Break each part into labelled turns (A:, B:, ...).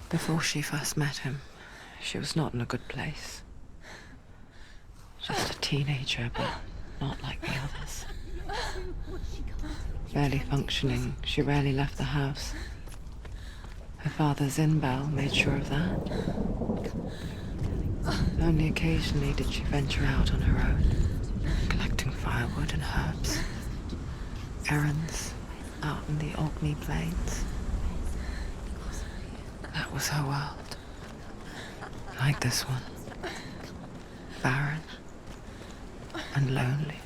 A: Before she first met him, she was not in a good place. Just a teenager, but not like the others. Barely functioning, she rarely left the house. Her father's in-bell made sure of that. Only occasionally did she venture out on her own, collecting firewood and herbs. Errands out in the Orkney Plains. That was her world. Like this one. Barren and lonely.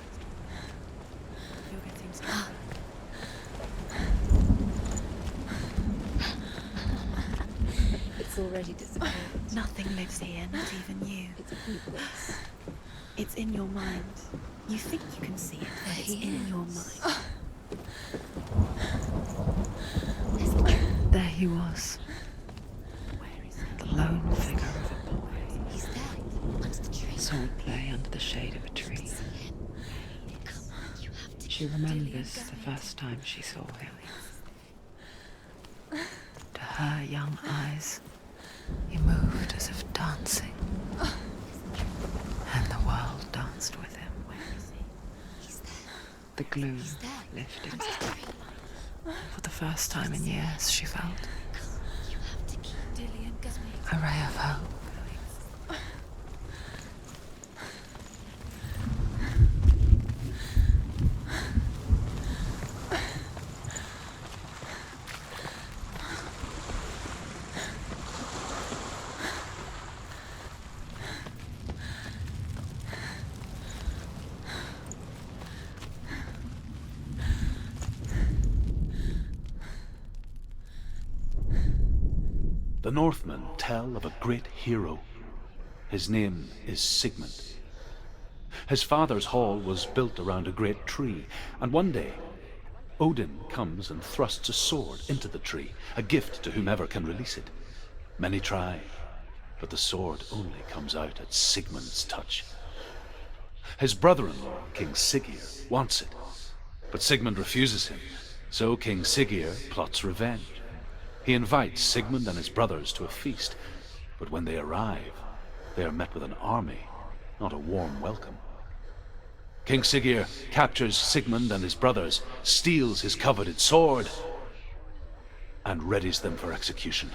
B: It's already disappeared.
C: Nothing lives here, not even you.
B: It's a place.
C: It's in your mind. You think you can see it, but it's in your mind.
A: There he was. The lone figure of a boy.
B: He's there, under the tree.
A: Sword play under the shade of a tree. She remembers the first time she saw him. To her young eyes, he moved as if dancing. And the world danced with him. The gloom lifted. For the first time in years, she felt a ray of hope.
D: The Northmen tell of a great hero. His name is Sigmund. His father's hall was built around a great tree, and one day Odin comes and thrusts a sword into the tree, a gift to whomever can release it. Many try, but the sword only comes out at Sigmund's touch. His brother-in-law, King Siggeir, wants it, but Sigmund refuses him, so King Siggeir plots revenge. He invites Sigmund and his brothers to a feast, but when they arrive, they are met with an army, not a warm welcome. King Siggeir captures Sigmund and his brothers, steals his coveted sword, and readies them for execution.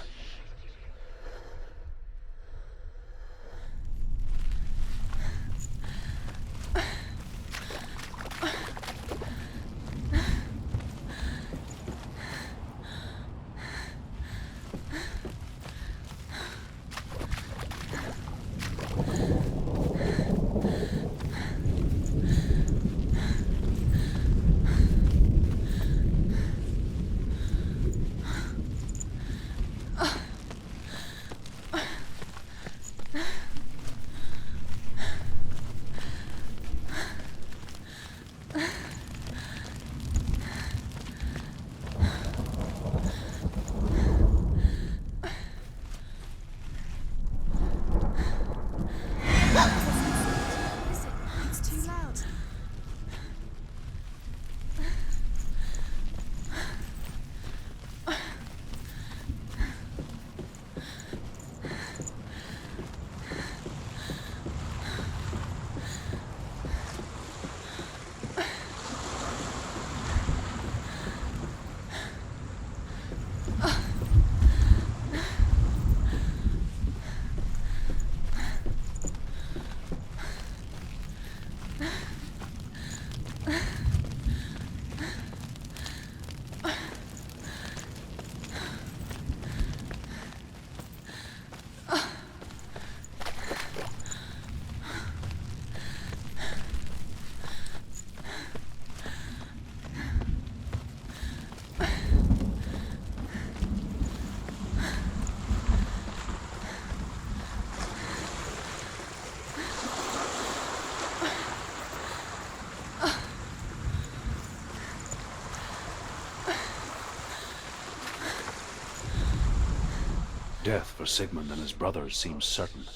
D: Death for Sigmund and his brothers seems certain.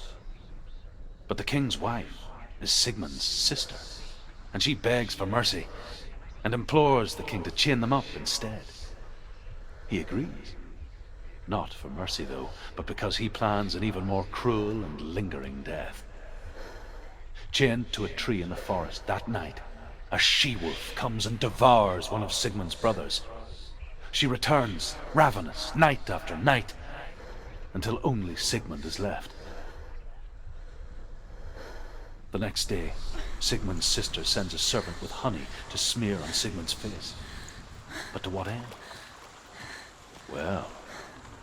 D: But the king's wife is Sigmund's sister, and she begs for mercy and implores the king to chain them up instead. He agrees, Not for mercy, though, but because he plans an even more cruel and lingering death. Chained to a tree in the forest that night, a she-wolf comes and devours one of Sigmund's brothers. She returns, ravenous, night after night, until only Sigmund is left. The next day, Sigmund's sister sends a servant with honey to smear on Sigmund's face. But to what end? Well,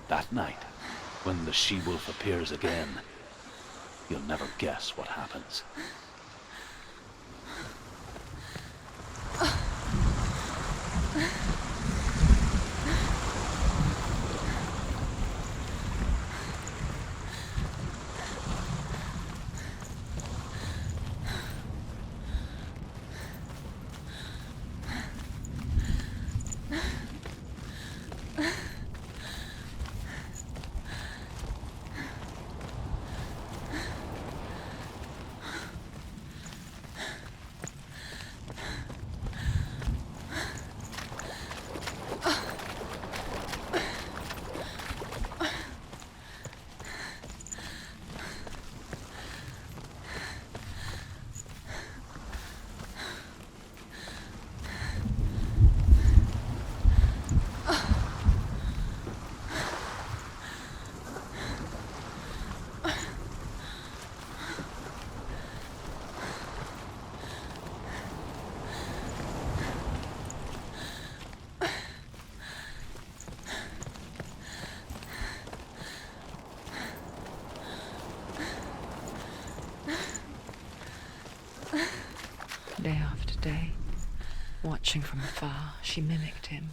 D: that night, when the she-wolf appears again, you'll never guess what happens.
A: Day after day, watching from afar, she mimicked him,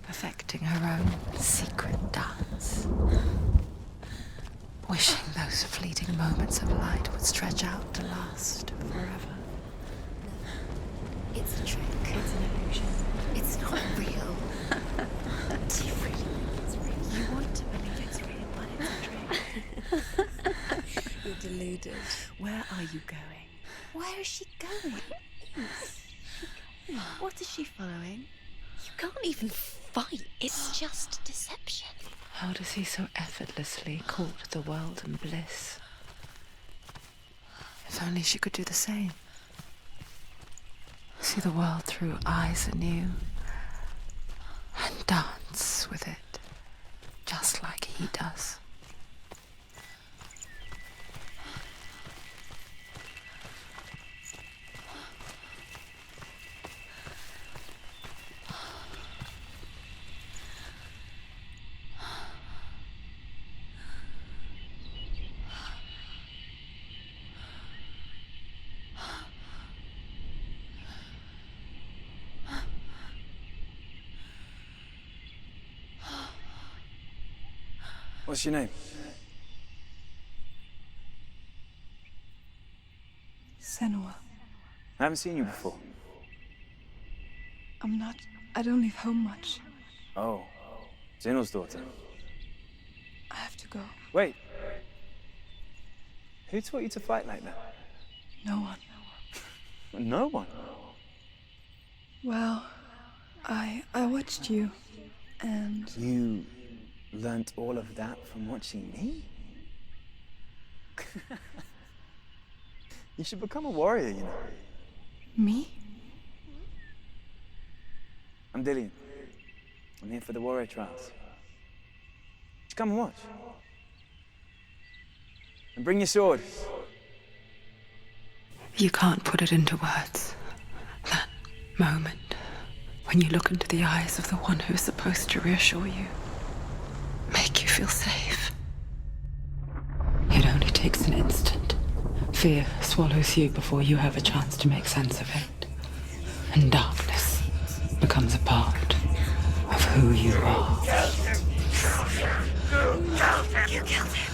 A: perfecting her own secret dance, wishing those fleeting moments of light would stretch out to last forever.
B: It's a trick.
C: It's an illusion.
B: It's not real. Do you really think it's real?
C: You want to believe it's real, but it's a trick.
B: You're deluded.
C: Where are you going?
B: Where is she going?
C: What is she following?
B: You can't even fight. It's just deception.
A: How does he so effortlessly court the world and bliss? If only she could do the same. See the world through eyes anew and dance with it, just like he does.
E: What's your name?
F: Senua.
E: I haven't seen you before.
F: I don't leave home much.
E: Oh, Zenua's daughter.
F: I have to go.
E: Wait. Who taught you to fight like that?
F: No one.
E: No one.
F: Well, I watched you, and
E: You learnt all of that from watching me? You should become a warrior, you know.
F: me?
E: I'm Dillian. I'm here for the warrior trials. Just come and watch. And bring your sword.
A: You can't put it into words. That moment when you look into the eyes of the one who's supposed to reassure you, make you feel safe. It only takes an instant. Fear swallows you before you have a chance to make sense of it. And darkness becomes a part of who you are.
B: You killed him.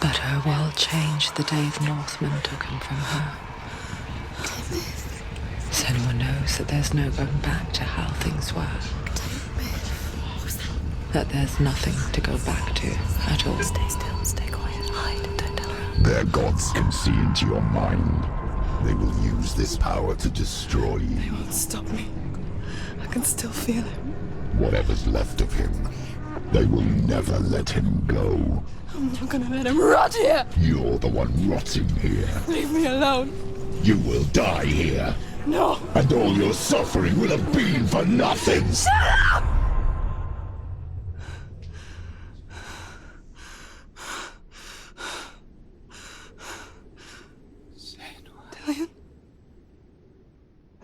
A: But her world changed the day the Northmen took him from her. Senua knows that there's no going back to how things were. That there's nothing to go back to at all.
C: Stay still, stay quiet, hide, don't tell her.
G: Their gods can see into your mind. They will use this power to destroy
F: They
G: you.
F: won't stop me. I can still feel it.
G: whatever's left of him. They will never let him go.
F: I'm not gonna let him rot here!
G: You're the one rotting here.
F: Leave me alone!
G: You will die here.
F: No!
G: And all your suffering will have been for nothing.
F: Shut up! Dillian?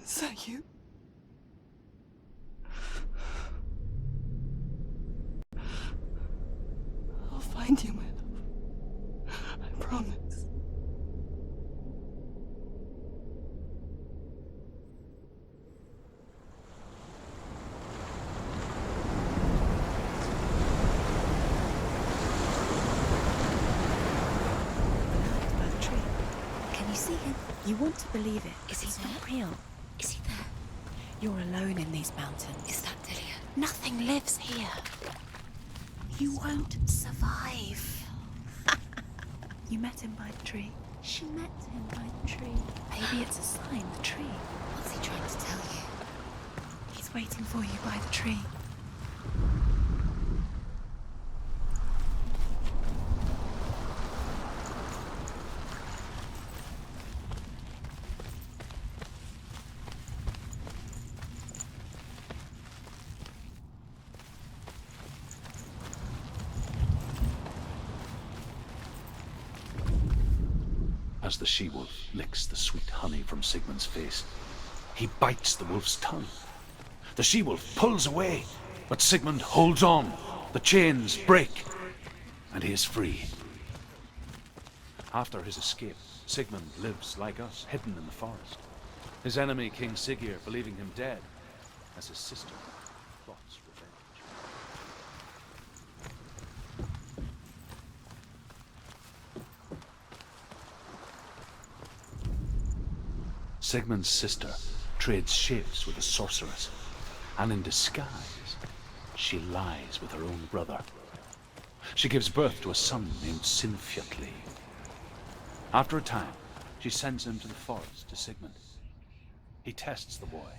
F: Is that you? I'll find you, my love. I promise.
C: By the tree.
B: Can you see him?
C: You want to believe it.
B: Is he
C: It's
B: there?
C: not real.
B: Is he there?
C: You're alone in these mountains.
B: Is that Dillian?
C: Nothing lives here. You won't survive. You met him by the tree.
B: She met him by the tree.
C: Maybe it's a sign, the tree.
B: What's he trying to tell you?
C: He's waiting for you by the tree.
D: As the she-wolf licks the sweet honey from Sigmund's face, he bites the wolf's tongue. The she-wolf pulls away, but Sigmund holds on. The chains break, and he is free. After his escape, Sigmund lives like us, hidden in the forest. His enemy, King Siggeir, believing him dead, as his sister plots revenge. Sigmund's sister trades shapes with a sorceress, and in disguise, she lies with her own brother. She gives birth to a son named Sinfjotli. After a time, she sends him to the forest to Sigmund. He tests the boy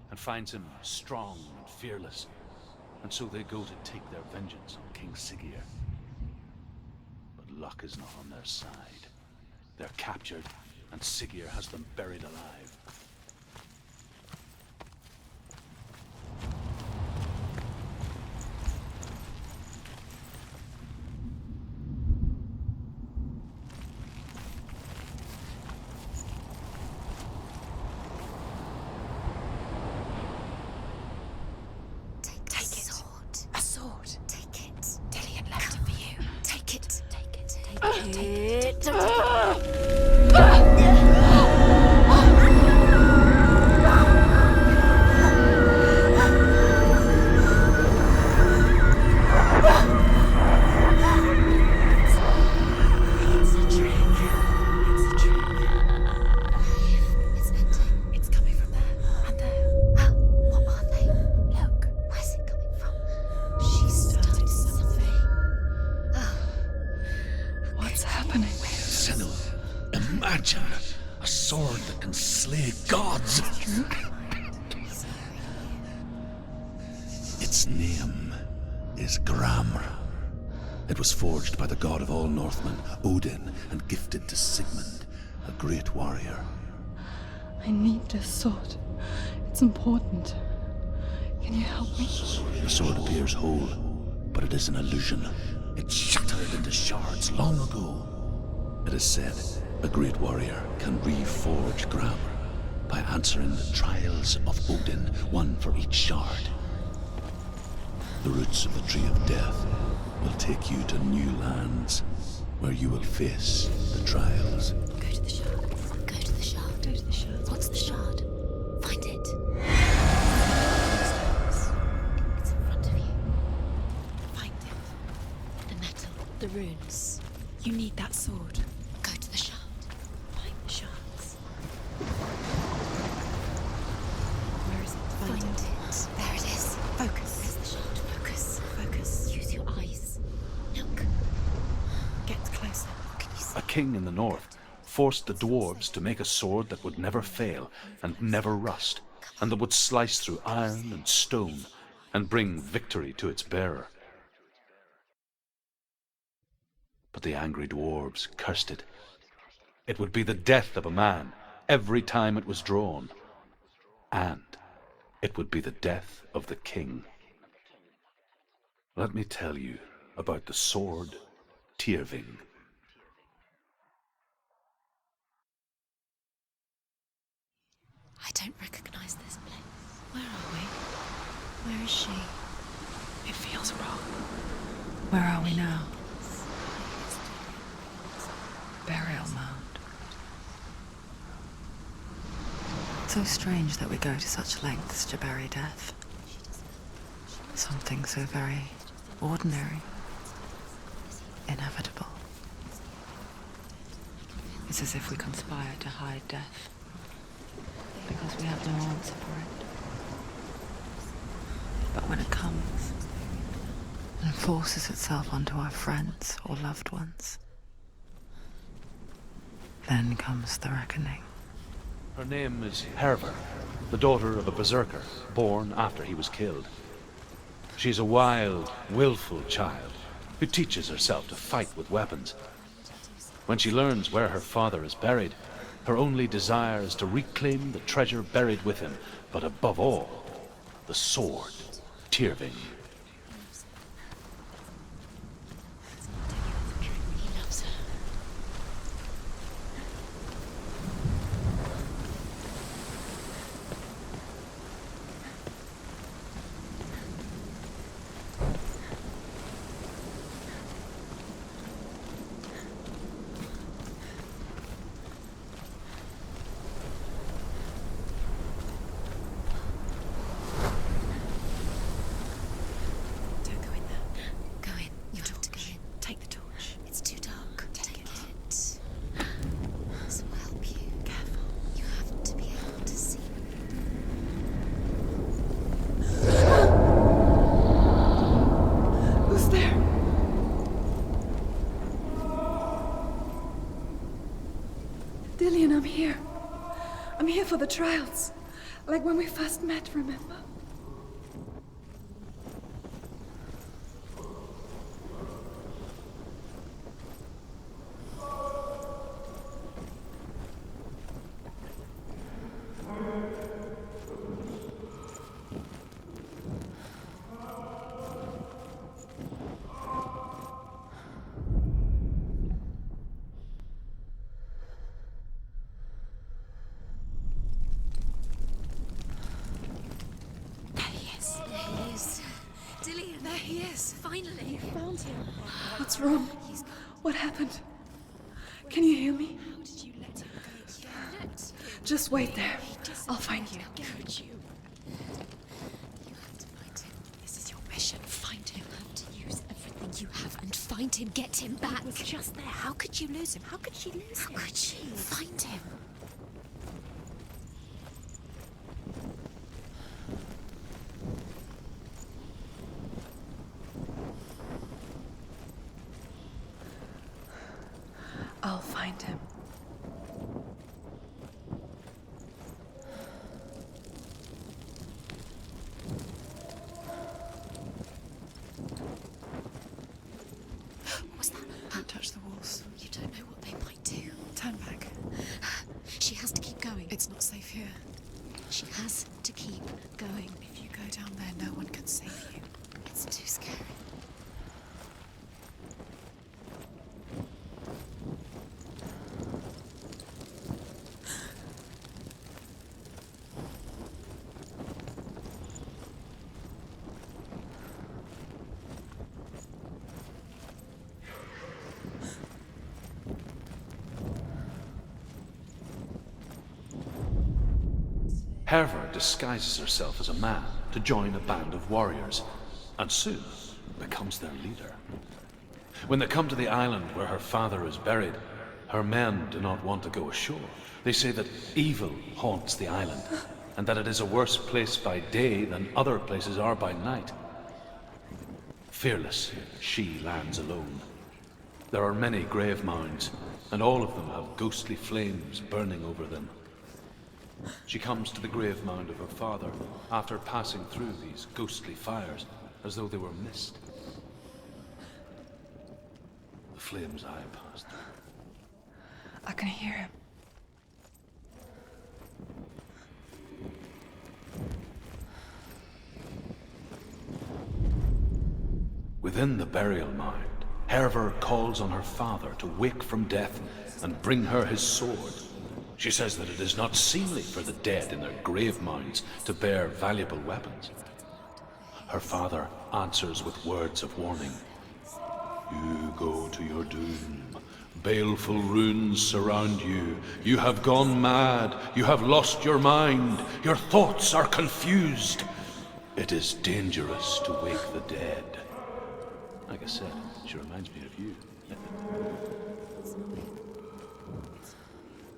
D: and finds him strong and fearless, and so they go to take their vengeance on King Siggeir. But luck is not on their side. They're captured, and Siggeir has them buried alive.
B: Take the sword.
C: A sword.
B: Take it.
C: Dillian left it for you.
B: Take it. Take it.
C: Take it.
B: It's a trick. It's a trick. It's ending.
C: It's coming from there and there.
B: Oh, what are they?
C: Look.
B: Where's it coming from? She started something. Oh.
F: What's happening?
H: Senua, imagine a sword that can slay gods. Its name is Gramr. It was forged by the god of all Northmen, Odin, and gifted to Sigmund, a great warrior.
F: I need this sword. It's important. Can you help me?
H: The sword appears whole, but it is an illusion. It shattered into shards long ago. It is said a great warrior can reforge Gramr by answering the trials of Odin, one for each shard. The roots of the Tree of Death will take you to new lands, where you will face the trials.
B: Go to the shard. Go to the shard.
C: Go to the shard.
B: What's the shard? Find it. It's in front of you.
C: Find it.
B: The metal. The runes.
C: You need that sword.
B: Go to the shard.
C: Find the shards. Where is it?
B: Find it. There it is.
C: Focus.
B: There's the shard. Focus.
C: Focus.
B: Use your eyes. Look.
C: Get closer.
B: Can you see?
D: A king in the north forced the dwarves to make a sword that would never fail and never rust, and that would slice through iron and stone and bring victory to its bearer. But the angry dwarves cursed it. It would be the death of a man every time it was drawn, and it would be the death of the king. Let me tell you about the sword Tyrving.
C: I don't recognize this place. Where are we? Where is she?
A: It feels wrong. Where are we now? Burial mound. So strange that we go to such lengths to bury death. Something so very ordinary, inevitable. It's as if we conspire to hide death, because we have no answer for it. But when it comes and forces itself onto our friends or loved ones, then comes the reckoning.
D: Her name is Herver, the daughter of a berserker, born after he was killed. She's a wild, willful child who teaches herself to fight with weapons. When she learns where her father is buried, her only desire is to reclaim the treasure buried with him, but above all, the sword, Tyrving.
C: He loves her. Don't go in there. Go in. You have to go in. Take the torch. It's too dark. Take it. This will help you. Careful. You have to be able to see.
F: Who's there? Dillian, I'm here. I'm here for the trials. Like when we first met, remember?
C: There he is. There he is. Dillian. There he is. Finally.
F: Found him. What's wrong?
C: He's gone.
F: What happened? Can you hear me?
C: How did you let him go? Let
F: Just wait there. I'll find you.
C: Could you? You have to find him. This is your mission. Find him. You have to use everything you have and find him. Get him back. He was just there. How could you lose him? How could she lose him? How could she? Find him.
F: I'll find him.
C: What was that?
F: Don't touch the walls.
C: You don't know what they might do.
F: Turn back.
C: She has to keep going.
F: It's not safe here.
C: She has to keep going.
F: If you go down there, no one can save you.
C: It's too scary.
D: Herver disguises herself as a man to join a band of warriors, and soon becomes their leader. When they come to the island where her father is buried, her men do not want to go ashore. They say that evil haunts the island, and that it is a worse place by day than other places are by night. Fearless, she lands alone. There are many grave mounds, and all of them have ghostly flames burning over them. She comes to the grave mound of her father after passing through these ghostly fires as though they were mist. The flames I passed through.
F: I can hear him.
D: Within the burial mound, Herver calls on her father to wake from death and bring her his sword. She says that it is not seemly for the dead in their grave mounds to bear valuable weapons. Her father answers with words of warning. You go to your doom. Baleful runes surround you. You have gone mad. You have lost your mind. Your thoughts are confused. It is dangerous to wake the dead. Like I said, she reminds me of you.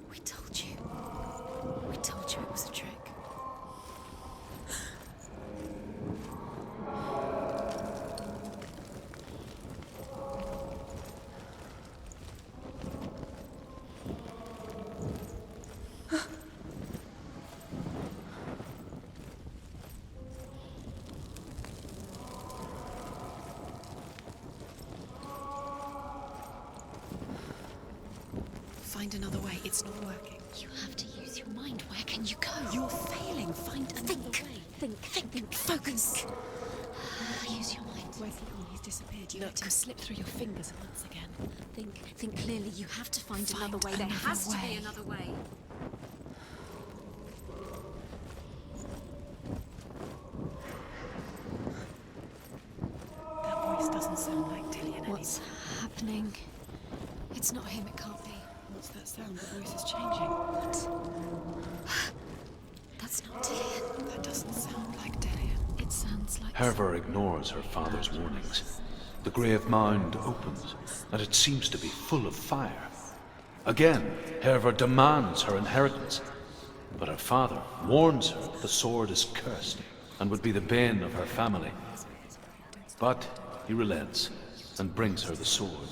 C: We told you. We told you it was a trick. Find another way. It's not working. You have to use your mind. Where can you go? You're failing. Find another way. Think. Focus. Use your mind. Where's he gone? He's disappeared. You let him slip through your fingers once again. Think clearly. You have to find another way. There has to be another way. That voice doesn't sound like Dillian anymore. What's happening? It's not him. It can't be. What's that sound? The voice is changing. What? That's not Dillian. That doesn't sound like Dillian. It sounds like...
D: Herver ignores her father's warnings. The grave mound opens, and it seems to be full of fire. Again, Herver demands her inheritance, but her father warns her that the sword is cursed and would be the bane of her family. But he relents and brings her the sword.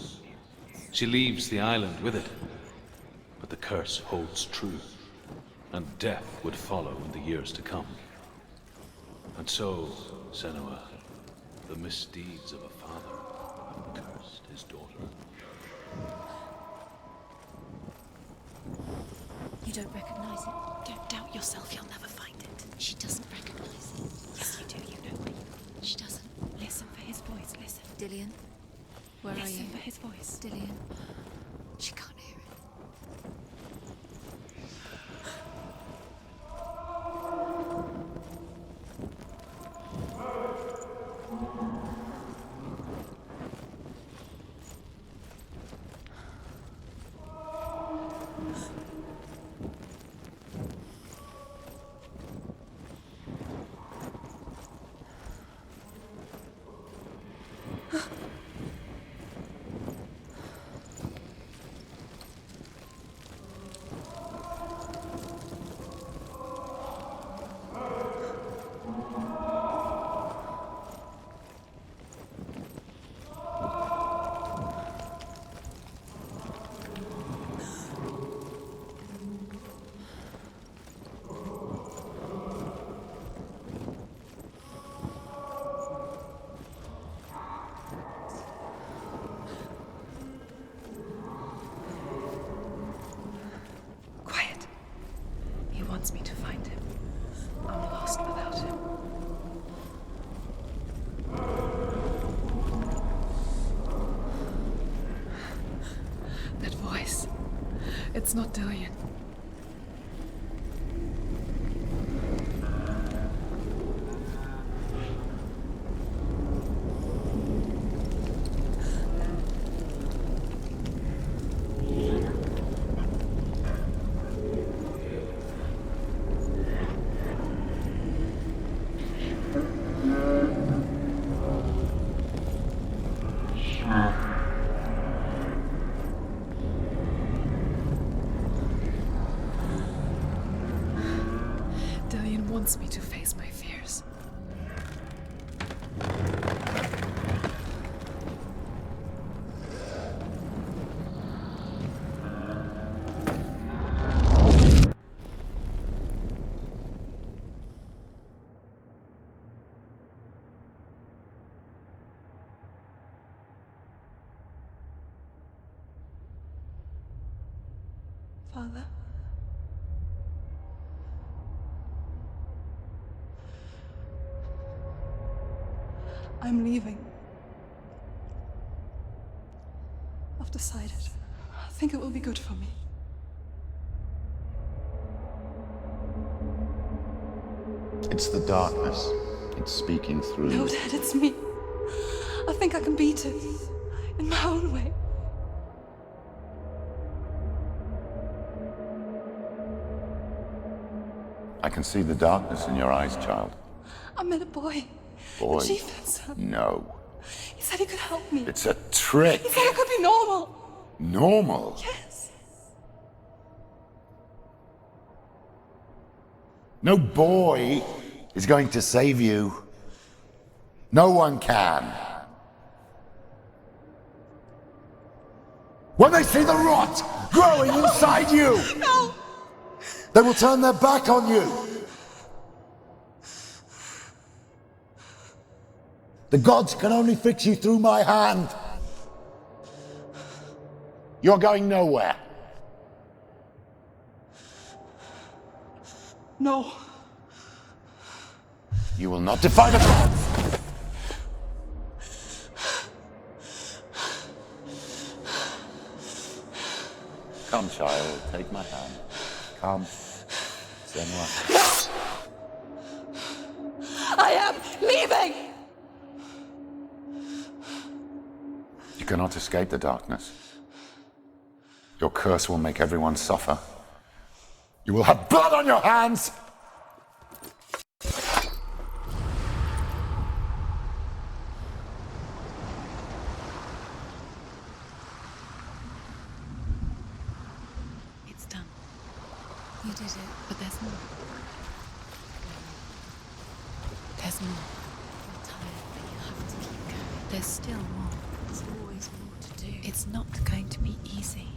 D: She leaves the island with it, but the curse holds true, and death would follow in the years to come. And so, Senua, the misdeeds of a father have cursed his daughter.
C: You don't recognize it? Don't doubt yourself, you'll never find it. She doesn't recognize it. Yes, you do, you know it. She doesn't. Listen for his voice, listen. Dillian, where are you? Listen for his voice. Dillian, she can't hear it.
F: Me to find him. I'm lost without him. That voice. It's not Dillian. Wants me to face my fears. Father? I'm leaving. I've decided. I think it will be good for me.
G: It's the darkness. It's speaking through
F: No,
G: you.
F: Dad, it's me. I think I can beat it. In my own way.
G: I can see the darkness in your eyes, child.
F: I met a boy.
G: Boy.
F: The chief said.
G: No.
F: He said he could help me.
G: It's a trick.
F: He said I could be normal.
G: Normal.
F: Yes.
G: No boy is going to save you. No one can. When they see the rot growing inside you,
F: No!
G: they will turn their back on you. The gods can only fix you through my hand. You're going nowhere.
F: No.
G: You will not defy the gods. Come, child, take my hand. Come. Senua.
F: I am leaving!
G: You cannot escape the darkness. Your curse will make everyone suffer. You will have blood on your hands!
C: It's done. You did it, but there's more. There's more. You're tired, but you have to keep going. There's still more. There's always more to do. It's not going to be easy.